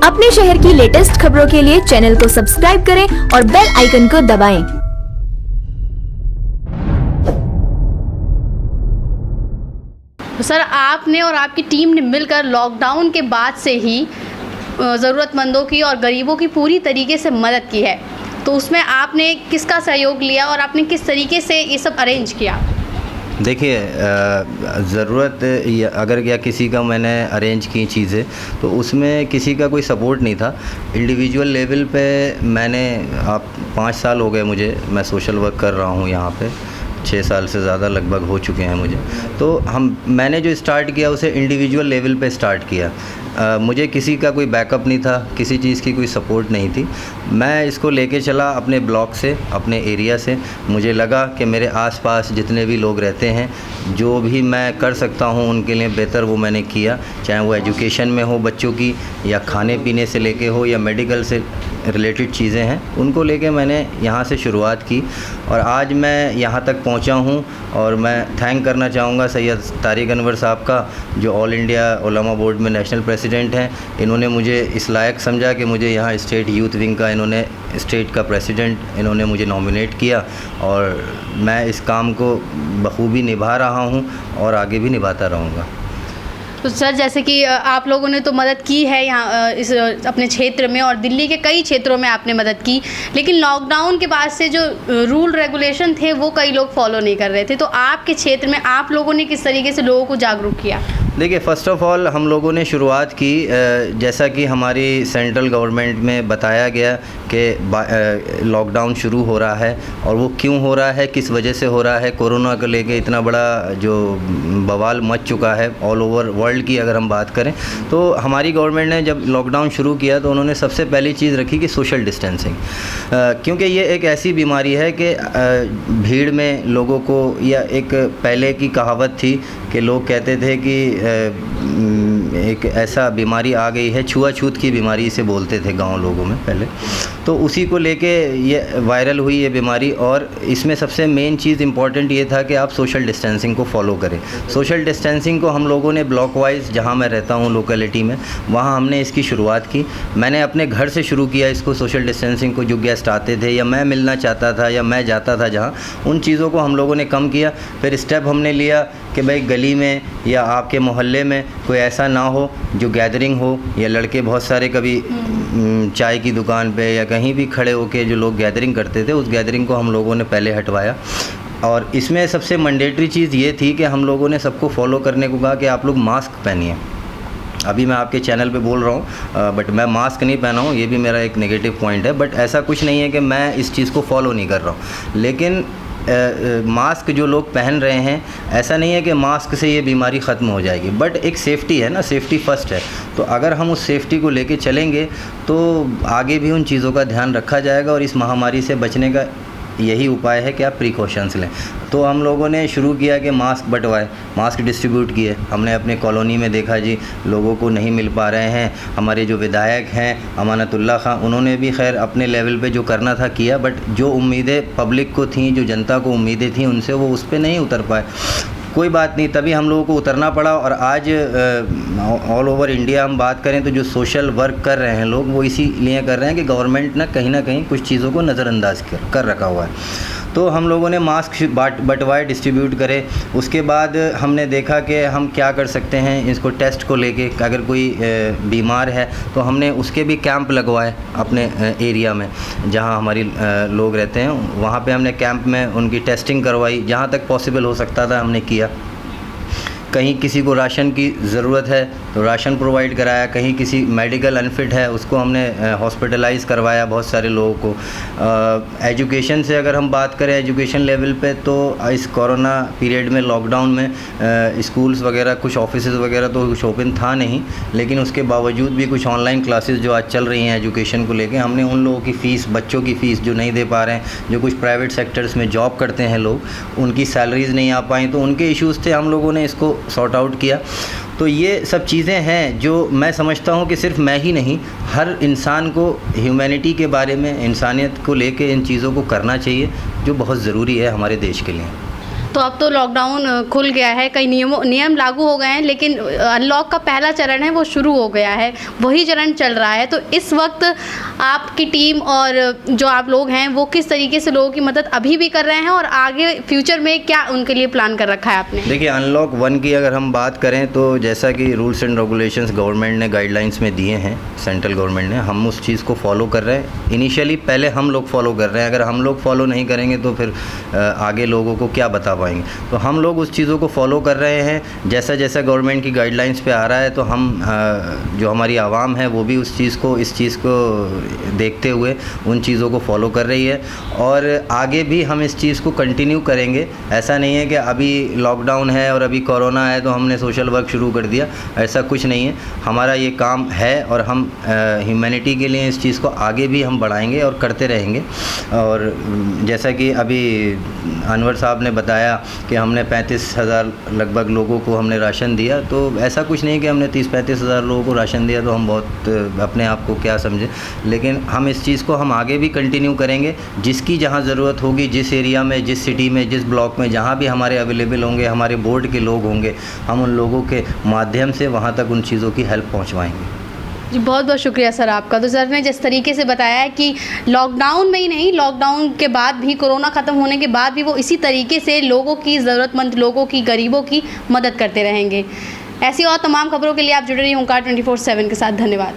अपने शहर की लेटेस्ट खबरों के लिए चैनल को सब्सक्राइब करें और बेल आइकन को दबाएं। सर, आपने और आपकी टीम ने मिलकर लॉकडाउन के बाद से ही ज़रूरतमंदों की और गरीबों की पूरी तरीके से मदद की है, तो उसमें आपने किसका सहयोग लिया और आपने किस तरीके से ये सब अरेंज किया? देखिए, ज़रूरत अगर या किसी का मैंने अरेंज की चीज़ें, तो उसमें किसी का कोई सपोर्ट नहीं था। इंडिविजुअल लेवल पे मैंने 5 साल हो गए मुझे, मैं सोशल वर्क कर रहा हूँ यहाँ पे, 6 साल से ज़्यादा लगभग हो चुके हैं मुझे। तो मैंने जो स्टार्ट किया उसे इंडिविजुअल लेवल पे स्टार्ट किया। मुझे किसी का कोई बैकअप नहीं था, किसी चीज़ की कोई सपोर्ट नहीं थी। मैं इसको लेके चला अपने ब्लॉक से, अपने एरिया से। मुझे लगा कि मेरे आसपास जितने भी लोग रहते हैं, जो भी मैं कर सकता हूँ उनके लिए बेहतर वो मैंने किया, चाहे वो एजुकेशन में हो बच्चों की, या खाने पीने से लेके हो, या मेडिकल से रिलेटेड चीज़ें हैं, उनको लेके मैंने यहाँ से शुरुआत की और आज मैं यहाँ तक पहुँचा हूँ। और मैं थैंक करना चाहूँगा सैयद तारिक अनवर साहब का, जो ऑल इंडिया उलमा बोर्ड में नेशनल प्रेसिडेंट हैं। इन्होंने मुझे इस लायक समझा कि मुझे यहाँ स्टेट यूथ विंग का इन्होंने स्टेट का प्रेसिडेंट इन्होंने मुझे नॉमिनेट किया, और मैं इस काम को बखूबी निभा रहा हूँ और आगे भी निभाता रहूँगा। तो सर, जैसे कि आप लोगों ने तो मदद की है यहाँ इस अपने क्षेत्र में, और दिल्ली के कई क्षेत्रों में आपने मदद की, लेकिन लॉकडाउन के बाद से जो रूल रेगुलेशन थे वो कई लोग फॉलो नहीं कर रहे थे। तो आपके क्षेत्र में आप लोगों ने किस तरीके से लोगों को जागरूक किया? देखिए, फ़र्स्ट ऑफ़ ऑल हम लोगों ने शुरुआत की, जैसा कि हमारी सेंट्रल गवर्नमेंट में बताया गया कि लॉकडाउन शुरू हो रहा है, और वो क्यों हो रहा है, किस वजह से हो रहा है। कोरोना को लेके इतना बड़ा जो बवाल मच चुका है ऑल ओवर वर्ल्ड की अगर हम बात करें, तो हमारी गवर्नमेंट ने जब लॉकडाउन शुरू किया तो उन्होंने सबसे पहली चीज़ रखी कि सोशल डिस्टेंसिंग, क्योंकि ये एक ऐसी बीमारी है कि भीड़ में लोगों को, या एक पहले की कहावत थी कि लोग कहते थे कि एक ऐसा बीमारी आ गई है, छुआछूत की बीमारी इसे बोलते थे गांव लोगों में पहले। तो उसी को लेके ये वायरल हुई ये बीमारी, और इसमें सबसे मेन चीज़ इम्पॉर्टेंट ये था कि आप सोशल डिस्टेंसिंग को फॉलो करें। सोशल डिस्टेंसिंग को हम लोगों ने ब्लॉक वाइज, जहाँ मैं रहता हूँ लोकेलिटी में, वहाँ हमने इसकी शुरुआत की। मैंने अपने घर से शुरू किया इसको, सोशल डिस्टेंसिंग को। जो गेस्ट आते थे या मैं मिलना चाहता था या मैं जाता था जहाँ, उन चीज़ों को हम लोगों ने कम किया। फिर स्टेप हमने लिया कि भाई गली में या आपके मोहल्ले में कोई ऐसा ना हो जो गैदरिंग हो, या लड़के बहुत सारे कभी चाय की दुकान पे या कहीं भी खड़े होके जो लोग गैदरिंग करते थे, उस गैदरिंग को हम लोगों ने पहले हटवाया। और इसमें सबसे मैंडेटरी चीज़ ये थी कि हम लोगों ने सबको फॉलो करने को कहा कि आप लोग मास्क पहनिए। अभी मैं आपके चैनल पे बोल रहा हूँ, बट मैं मास्क नहीं पहना हूँ, ये भी मेरा एक नेगेटिव पॉइंट है। बट ऐसा कुछ नहीं है कि मैं इस चीज़ को फॉलो नहीं कर रहा हूँ, लेकिन मास्क जो लोग पहन रहे हैं, ऐसा नहीं है कि मास्क से ये बीमारी ख़त्म हो जाएगी, बट एक सेफ़्टी है ना, सेफ़्टी फ़र्स्ट है। तो अगर हम उस सेफ़्टी को लेके चलेंगे तो आगे भी उन चीज़ों का ध्यान रखा जाएगा, और इस महामारी से बचने का यही उपाय है कि आप प्रिकॉशंस लें। तो हम लोगों ने शुरू किया कि मास्क बंटवाए, मास्क डिस्ट्रीब्यूट किए। हमने अपने कॉलोनी में देखा जी लोगों को नहीं मिल पा रहे हैं। हमारे जो विधायक हैं अमानतुल्लाह खां, उन्होंने भी खैर अपने लेवल पे जो करना था किया, बट जो उम्मीदें पब्लिक को थीं, जो जनता को उम्मीदें थीं उनसे, वो उस पर नहीं उतर पाए। कोई बात नहीं, तभी हम लोगों को उतरना पड़ा। और आज ऑल ओवर इंडिया हम बात करें तो जो सोशल वर्क कर रहे हैं लोग, वो इसीलिए कर रहे हैं कि गवर्नमेंट ना कहीं कुछ चीज़ों को नज़रअंदाज कर रखा हुआ है। तो हम लोगों ने मास्क बंटवाए, डिस्ट्रीब्यूट करे। उसके बाद हमने देखा कि हम क्या कर सकते हैं इसको टेस्ट को लेके। अगर कोई बीमार है तो हमने उसके भी कैंप लगवाए अपने एरिया में, जहां हमारी लोग रहते हैं, वहां पे हमने कैंप में उनकी टेस्टिंग करवाई, जहां तक पॉसिबल हो सकता था हमने किया। कहीं किसी को राशन की ज़रूरत है तो राशन प्रोवाइड कराया, कहीं किसी मेडिकल अनफिट है उसको हमने हॉस्पिटलाइज़ करवाया बहुत सारे लोगों को। एजुकेशन से अगर हम बात करें, एजुकेशन लेवल पे, तो इस कोरोना पीरियड में, लॉकडाउन में स्कूल्स वगैरह, कुछ ऑफिसेज़ वगैरह तो कुछ ओपन था नहीं, लेकिन उसके बावजूद भी कुछ ऑनलाइन क्लासेस जो आज चल रही हैं एजुकेशन को लेके, हमने उन लोगों की फ़ीस, बच्चों की फ़ीस जो नहीं दे पा रहे हैं, जो कुछ प्राइवेट सेक्टर्स में जॉब करते हैं लोग, उनकी सैलरीज़ नहीं आ पाई, तो उनके इश्यूज़ थे, हम लोगों ने इसको सॉर्ट आउट किया। तो ये सब चीज़ें हैं जो मैं समझता हूँ कि सिर्फ मैं ही नहीं, हर इंसान को ह्यूमैनिटी के बारे में, इंसानियत को लेके इन चीज़ों को करना चाहिए, जो बहुत ज़रूरी है हमारे देश के लिए। तो अब तो लॉकडाउन खुल गया है, कई नियम लागू हो गए हैं, लेकिन अनलॉक का पहला चरण है वो शुरू हो गया है, वही चरण चल रहा है। तो इस वक्त आपकी टीम और जो आप लोग हैं वो किस तरीके से लोगों की मदद अभी भी कर रहे हैं और आगे फ्यूचर में क्या उनके लिए प्लान कर रखा है आपने? देखिए, अनलॉक 1 की अगर हम बात करें तो जैसा कि रूल्स एंड रेगुलेशंस गवर्नमेंट ने गाइडलाइंस में दिए हैं, सेंट्रल गवर्नमेंट ने, हम उस चीज़ को फॉलो कर रहे हैं। इनिशियली पहले हम लोग फॉलो कर रहे हैं, अगर हम लोग फॉलो नहीं करेंगे तो फिर आगे लोगों को क्या बता पाएंगे। तो हम लोग उस चीज़ों को फॉलो कर रहे हैं। जैसा जैसा गवर्नमेंट की गाइडलाइंस पे आ रहा है तो हम जो हमारी आवाम है वो भी इस चीज़ को देखते हुए उन चीज़ों को फॉलो कर रही है और आगे भी हम इस चीज़ को कंटिन्यू करेंगे। ऐसा नहीं है कि अभी लॉकडाउन है और अभी कोरोना है तो हमने सोशल वर्क शुरू कर दिया, ऐसा कुछ नहीं है। हमारा ये काम है और हम ह्यूमैनिटी के लिए इस चीज़ को आगे भी हम बढ़ाएंगे और करते रहेंगे। और जैसा कि अभी अनवर साहब ने बताया कि हमने 35,000 लगभग लोगों को हमने राशन दिया, तो ऐसा कुछ नहीं कि हमने 30-35 हज़ार लोगों को राशन दिया तो हम बहुत अपने आप को क्या समझे, लेकिन हम इस चीज़ को हम आगे भी कंटिन्यू करेंगे। जिसकी जहाँ ज़रूरत होगी, जिस एरिया में, जिस सिटी में, जिस ब्लॉक में, जहाँ भी हमारे अवेलेबल होंगे, हमारे बोर्ड के लोग होंगे, हम उन लोगों के माध्यम से वहाँ तक उन चीज़ों की हेल्प पहुँचवाएँगे। जी, बहुत बहुत शुक्रिया सर आपका। तो सर ने जिस तरीके से बताया है कि लॉकडाउन में ही नहीं, लॉकडाउन के बाद भी, कोरोना ख़त्म होने के बाद भी वो इसी तरीके से लोगों की, ज़रूरतमंद लोगों की, गरीबों की मदद करते रहेंगे। ऐसी और तमाम खबरों के लिए आप जुड़े रहिए ओंकार 24/7 के साथ। धन्यवाद।